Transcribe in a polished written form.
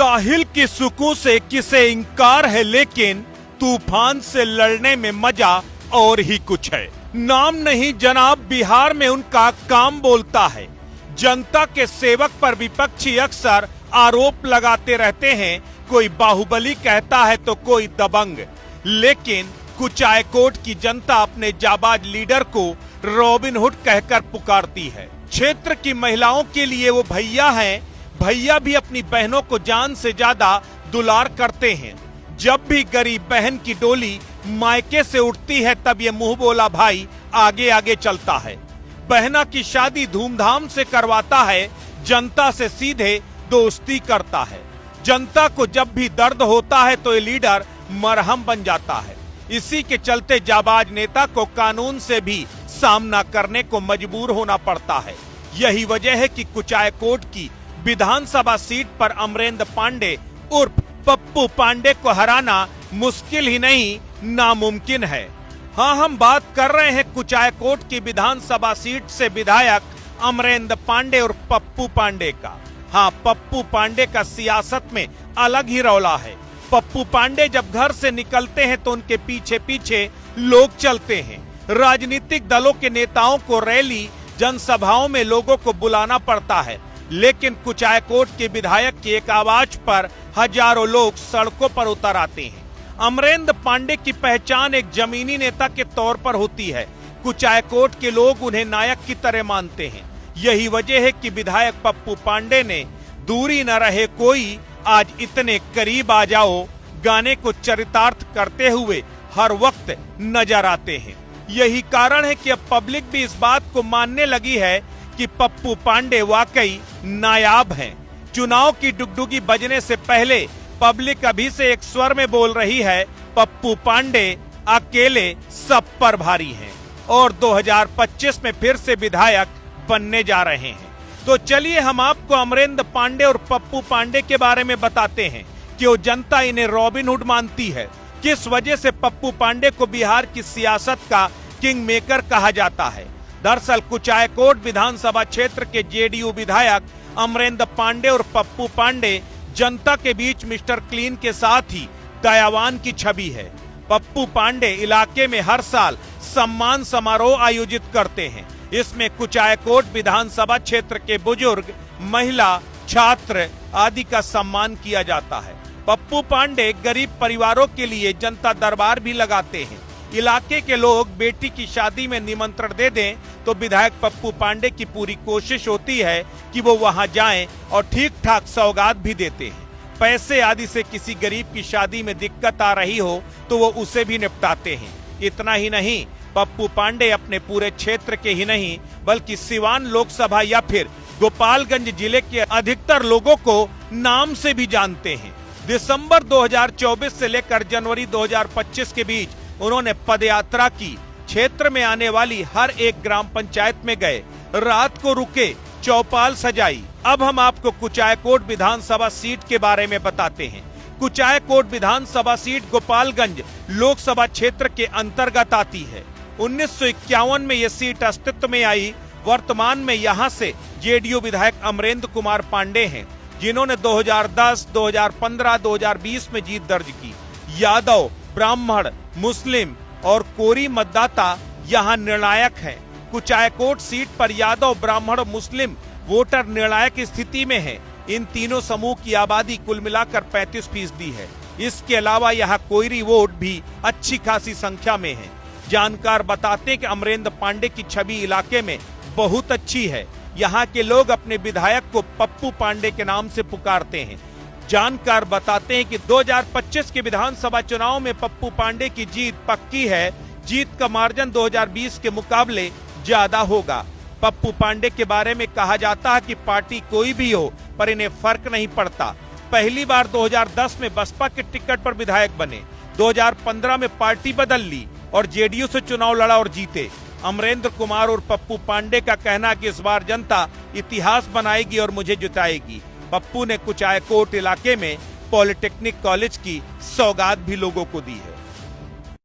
साहिल की सुकून से किसे इंकार है, लेकिन तूफान से लड़ने में मजा और ही कुछ है। नाम नहीं जनाब, बिहार में उनका काम बोलता है। जनता के सेवक पर विपक्षी अक्सर आरोप लगाते रहते हैं, कोई बाहुबली कहता है तो कोई दबंग, लेकिन कुचायकोट की जनता अपने जाबाज लीडर को रॉबिन हुड कहकर पुकारती है। क्षेत्र की महिलाओं के लिए वो भैया हैं। भैया भी अपनी बहनों को जान से ज्यादा दुलार करते हैं। जब भी गरीब बहन की डोली मायके से उठती है, तब ये मुंह बोला भाई आगे आगे चलता है। बहना की शादी धूमधाम से करवाता है, जनता से सीधे दोस्ती करता है। जनता को जब भी दर्द होता है तो ये लीडर मरहम बन जाता है। इसी के चलते जाबाज नेता को कानून से भी सामना करने को मजबूर होना पड़ता है। यही वजह है कि कुचायकोट की विधानसभा सीट पर अमरेंद्र पांडे उर्फ पप्पू पांडे को हराना मुश्किल ही नहीं, नामुमकिन है। हाँ, हम बात कर रहे हैं कुचायकोट की विधानसभा सीट से विधायक अमरेंद्र पांडे और पप्पू पांडे का। हाँ, पप्पू पांडे का सियासत में अलग ही रौला है। पप्पू पांडे जब घर से निकलते हैं तो उनके पीछे पीछे लोग चलते हैं। राजनीतिक दलों के नेताओं को रैली जनसभाओं में लोगों को बुलाना पड़ता है, लेकिन कुचायकोट के विधायक की एक आवाज पर हजारों लोग सड़कों पर उतर आते हैं। अमरेंद्र पांडे की पहचान एक जमीनी नेता के तौर पर होती है। कुचायकोट के लोग उन्हें नायक की तरह मानते हैं। यही वजह है कि विधायक पप्पू पांडे ने दूरी न रहे कोई, आज इतने करीब आ जाओ गाने को चरितार्थ करते हुए हर वक्त नजर आते हैं। यही कारण है कि अब पब्लिक भी इस बात को मानने लगी है कि पप्पू पांडे वाकई नायाब हैं। चुनाव की डुगडुगी बजने से पहले पब्लिक अभी से एक स्वर में बोल रही है, पप्पू पांडे अकेले सब पर भारी हैं और 2025 में फिर से विधायक बनने जा रहे हैं। तो चलिए हम आपको अमरेंद्र पांडे और पप्पू पांडे के बारे में बताते हैं कि वो जनता इन्हें रॉबिन हुड मानती है। किस वजह से पप्पू पांडे को बिहार की सियासत का किंग मेकर कहा जाता है। दरअसल कुचायकोट विधानसभा क्षेत्र के जेडीयू विधायक अमरेंद्र पांडे और पप्पू पांडे जनता के बीच मिस्टर क्लीन के साथ ही दयावान की छवि है। पप्पू पांडे इलाके में हर साल सम्मान समारोह आयोजित करते हैं। इसमें कुचायकोट विधानसभा क्षेत्र के बुजुर्ग, महिला, छात्र आदि का सम्मान किया जाता है। पप्पू पांडे गरीब परिवारों के लिए जनता दरबार भी लगाते हैं। इलाके के लोग बेटी की शादी में निमंत्रण दे दें तो विधायक पप्पू पांडे की पूरी कोशिश होती है कि वो वहां जाएं और ठीक ठाक सौगात भी देते हैं। पैसे आदि से किसी गरीब की शादी में दिक्कत आ रही हो तो वो उसे भी निपटाते हैं। इतना ही नहीं, पप्पू पांडे अपने पूरे क्षेत्र के ही नहीं बल्कि सिवान लोकसभा या फिर गोपालगंज जिले के अधिकतर लोगों को नाम से भी जानते हैं। दिसंबर 2024 से लेकर जनवरी 2025 के बीच उन्होंने पदयात्रा की। क्षेत्र में आने वाली हर एक ग्राम पंचायत में गए, रात को रुके, चौपाल सजाई। अब हम आपको कुचायकोट विधानसभा सीट के बारे में बताते हैं। कुचायकोट विधानसभा सीट गोपालगंज लोकसभा क्षेत्र के अंतर्गत आती है। 1951 में यह सीट अस्तित्व में आई। वर्तमान में यहां से जेडीयू विधायक अमरेंद्र कुमार पांडे हैं, जिन्होंने 2010, 2015, 2020 में जीत दर्ज की। यादव, ब्राह्मण, मुस्लिम और कोरी मतदाता यहां निर्णायक हैं। कुचायकोट सीट पर यादव, ब्राह्मण और मुस्लिम वोटर निर्णायक स्थिति में हैं। इन तीनों समूह की आबादी कुल मिलाकर 35% है। इसके अलावा यहाँ कोयरी वोट भी अच्छी खासी संख्या में है। जानकार बताते हैं कि अमरेंद्र पांडे की छवि इलाके में बहुत अच्छी है। यहाँ के लोग अपने विधायक को पप्पू पांडे के नाम से पुकारते हैं। जानकार बताते हैं कि 2025 के विधानसभा चुनाव में पप्पू पांडे की जीत पक्की है। जीत का मार्जिन 2020 के मुकाबले ज्यादा होगा। पप्पू पांडे के बारे में कहा जाता है कि पार्टी कोई भी हो पर इन्हें फर्क नहीं पड़ता। पहली बार 2010 में बसपा के टिकट पर विधायक बने। 2015 में पार्टी बदल ली और जेडीयू से चुनाव लड़ा और जीते। अमरेंद्र कुमार और पप्पू पांडे का कहना कि इस बार जनता इतिहास बनाएगी और मुझे जिताएगी। पप्पू ने कुचायकोट इलाके में पॉलिटेक्निक कॉलेज की सौगात भी लोगों को दी है।